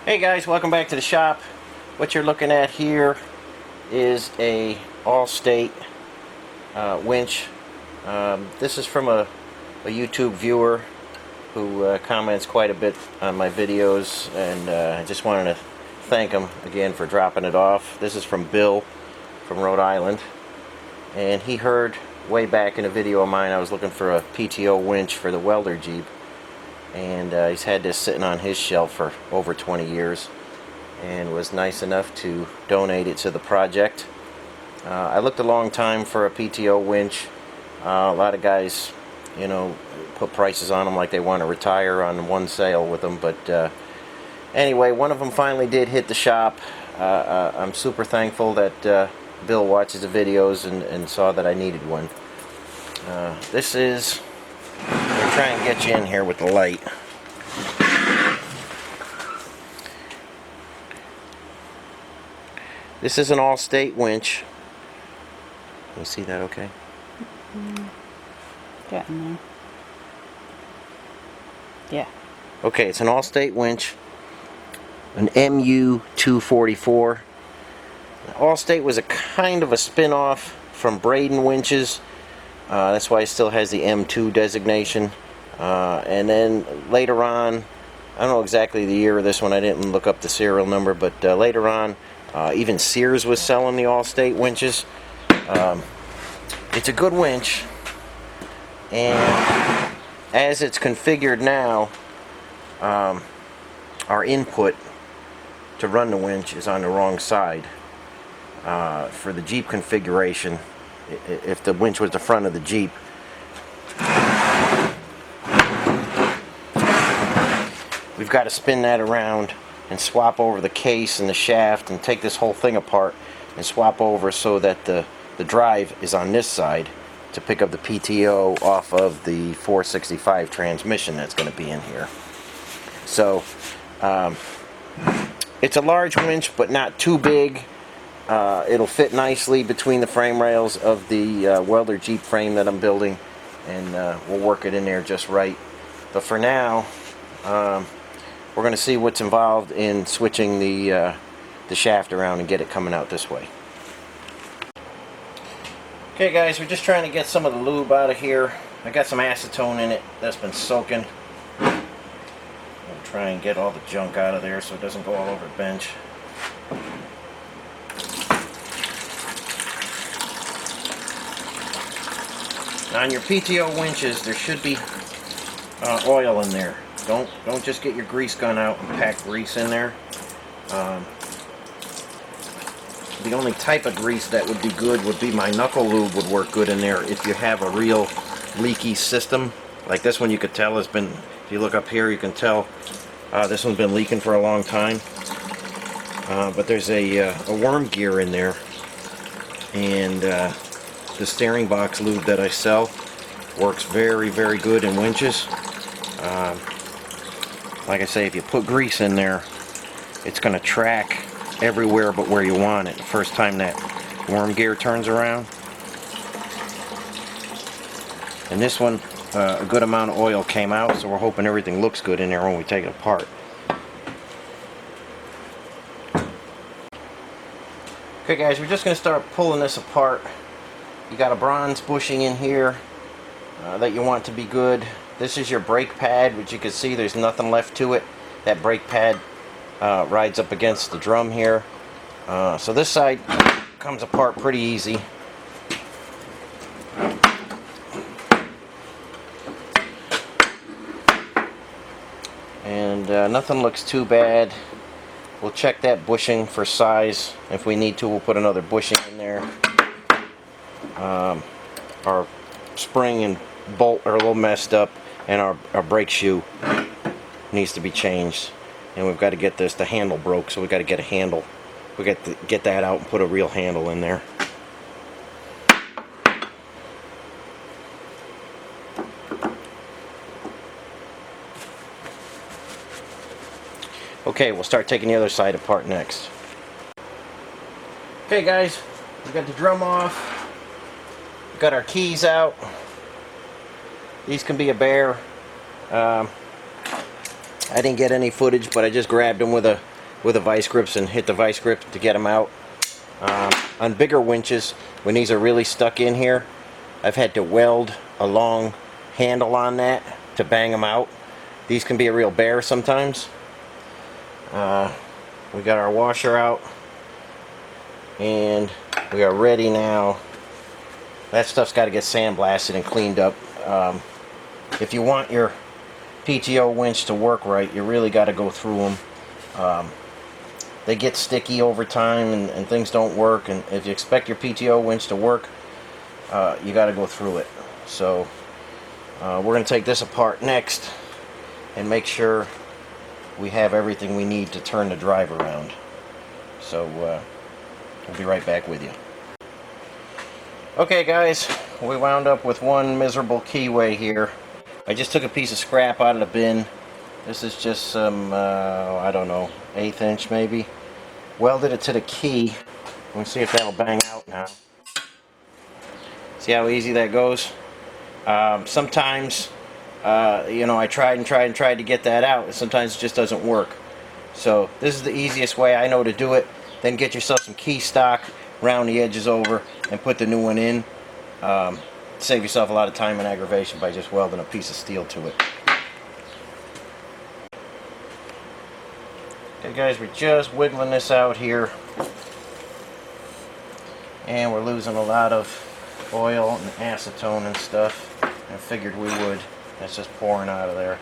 Hey guys, welcome back to the shop. What you're looking at here is a Allstate winch. This is from a YouTube viewer who comments quite a bit on my videos, and I just wanted to thank him again for dropping it off. This is from Bill from Rhode Island, and he heard way back in a video of mine I was looking for a PTO winch for the Welder Jeep, and he's had this sitting on his shelf for over 20 years and was nice enough to donate it to the project. I looked a long time for a PTO winch. A lot of guys, you know, put prices on them like they want to retire on one sale with them, but anyway, one of them finally did hit the shop. I'm super thankful that Bill watches the videos and saw that I needed one. This is, we're trying to get you in here with the light. This is an Allstate winch. Can you see that okay? Getting there. Yeah. Okay, it's an Allstate winch, an MU244. Allstate was a kind of a spin-off from Braden winches. That's why it still has the M2 designation. And then later on, I don't know exactly the year of this one, I didn't look up the serial number, but later on, even Sears was selling the Allstate winches. It's a good winch, and as it's configured now, our input to run the winch is on the wrong side. For the Jeep configuration, if the winch was the front of the Jeep, we've got to spin that around and swap over the case and the shaft and take this whole thing apart and swap over so that the drive is on this side to pick up the PTO off of the 465 transmission that's going to be in here. So it's a large winch, but not too big. It'll fit nicely between the frame rails of the Welder Jeep frame that I'm building, and we'll work it in there just right. But for now, we're going to see what's involved in switching the shaft around and get it coming out this way. Okay guys, we're just trying to get some of the lube out of here. I got some acetone in it that's been soaking. I'll try and get all the junk out of there so it doesn't go all over the bench. Now on your PTO winches, there should be oil in there. Don't just get your grease gun out and pack grease in there. The only type of grease that would be good would be my knuckle lube would work good in there if you have a real leaky system. Like this one, you could tell has been, if you look up here, you can tell this one's been leaking for a long time. But there's a worm gear in there, and the steering box lube that I sell works very, very good in winches. Like I say, if you put grease in there, it's going to track everywhere but where you want it the first time that worm gear turns around. And this one, a good amount of oil came out, so we're hoping everything looks good in there when we take it apart. Okay guys, we're just going to start pulling this apart. You got a bronze bushing in here that you want to be good. This is your brake pad, which you can see there's nothing left to it. That brake pad rides up against the drum here. So this side comes apart pretty easy. And nothing looks too bad. We'll check that bushing for size. If we need to, we'll put another bushing in there. Our spring and bolt are a little messed up, and our brake shoe needs to be changed. And we've got to get the handle broke, so we've got to get a handle. We got to get that out and put a real handle in there. Okay, we'll start taking the other side apart next. Okay guys, we got the drum off. We got our keys out. These can be a bear. I didn't get any footage, but I just grabbed them with a with the vice grips and hit the vice grip to get them out. On bigger winches, when these are really stuck in here, I've had to weld a long handle on that to bang them out. These can be a real bear sometimes. We got our washer out, and we are ready now. That stuff's got to get sandblasted and cleaned up. If you want your PTO winch to work right, you really got to go through them. They get sticky over time, and things don't work, and if you expect your PTO winch to work, you got to go through it. So we're going to take this apart next and make sure we have everything we need to turn the drive around. So we'll be right back with you. Okay guys, we wound up with one miserable keyway here. I just took a piece of scrap out of the bin. This is just some, I don't know, 1/8 inch maybe. Welded it to the key. Let's see if that'll bang out now. See how easy that goes? Sometimes, you know, I tried to get that out, and sometimes it just doesn't work. So this is the easiest way I know to do it. Then get yourself some key stock, round the edges over, and put the new one in. Save yourself a lot of time and aggravation by just welding a piece of steel to it. Okay guys, we're just wiggling this out here, and we're losing a lot of oil and acetone and stuff. I figured we would. That's just pouring out of there.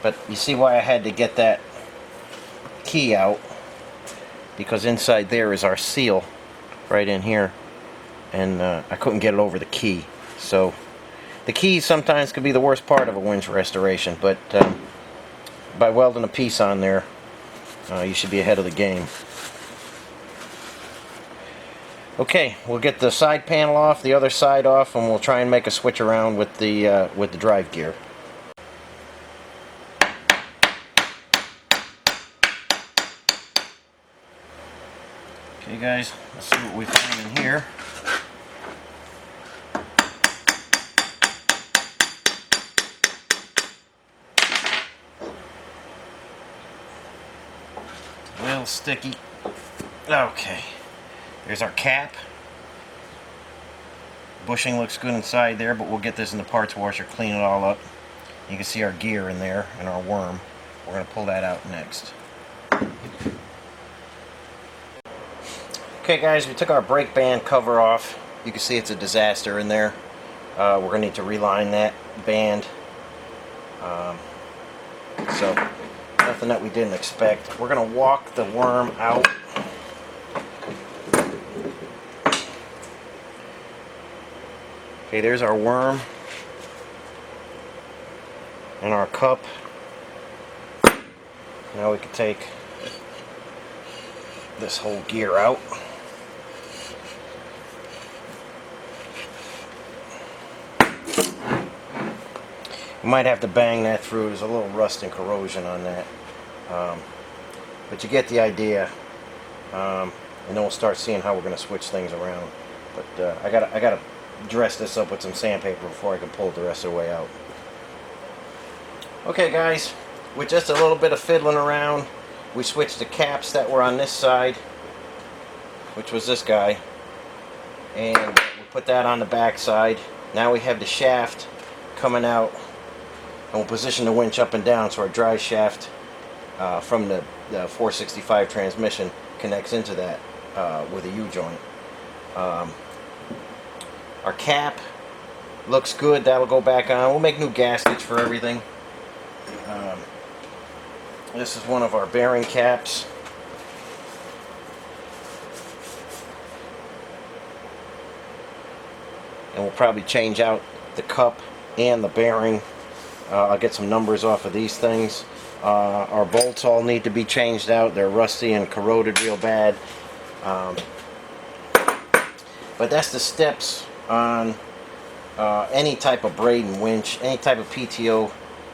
But you see why I had to get that key out, because inside there is our seal right in here, and I couldn't get it over the key. So the key sometimes could be the worst part of a winch restoration, but by welding a piece on there, you should be ahead of the game. Okay, we'll get the side panel off, the other side off, and we'll try and make a switch around with the drive gear. Okay guys, let's see what we find in here. A little sticky. Okay, there's our cap. Bushing looks good inside there, but we'll get this in the parts washer, clean it all up. You can see our gear in there and our worm. We're going to pull that out next. Okay guys, we took our brake band cover off. You can see it's a disaster in there. We're going to need to reline that band. So nothing that we didn't expect. We're going to walk the worm out. Okay, there's our worm and our cup. Now we can take this whole gear out. You might have to bang that through. There's a little rust and corrosion on that, but you get the idea. And then we'll start seeing how we're going to switch things around. But I gotta dress this up with some sandpaper before I can pull it the rest of the way out. Okay guys, with just a little bit of fiddling around, we switched the caps that were on this side, which was this guy, and we put that on the back side. Now we have the shaft coming out, and we'll position the winch up and down so our drive shaft from the 465 transmission connects into that with a U-joint. Our cap looks good. That'll go back on. We'll make new gaskets for everything. This is one of our bearing caps. And we'll probably change out the cup and the bearing. I'll get some numbers off of these things. Our bolts all need to be changed out. They're rusty and corroded real bad. But that's the steps on any type of Braden winch, any type of PTO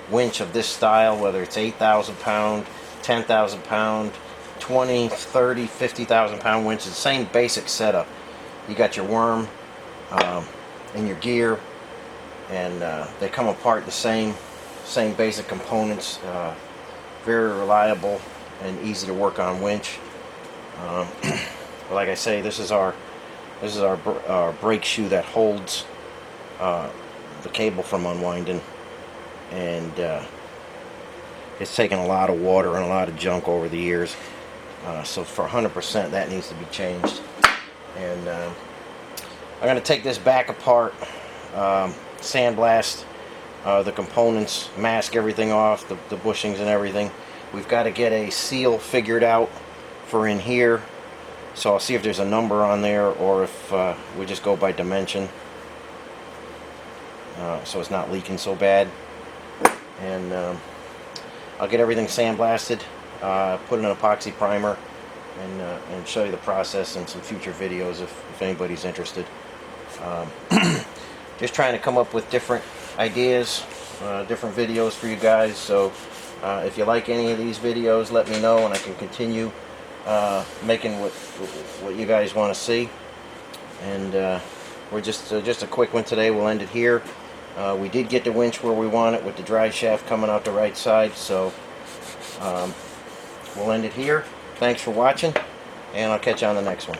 winch of this style, whether it's 8,000 pound, 10,000 pound, 20, 30, 50,000 pound winch. It's the same basic setup. You got your worm and your gear, and they come apart the same basic components. very reliable and easy to work on winch. Like I say, this is our brake shoe that holds the cable from unwinding, and it's taken a lot of water and a lot of junk over the years. So for 100%, that needs to be changed. And I'm going to take this back apart, sandblast the components, mask everything off, the bushings and everything. We've got to get a seal figured out for in here. So I'll see if there's a number on there, or if we just go by dimension, so it's not leaking so bad. And I'll get everything sandblasted, put in an epoxy primer, and show you the process in some future videos if anybody's interested. Just trying to come up with different ideas, different videos for you guys. So if you like any of these videos, let me know, and I can continue making what you guys want to see. And we're just a quick one today. We'll end it here. We did get the winch where we want it, with the drive shaft coming out the right side. So we'll end it here. Thanks for watching, and I'll catch you on the next one.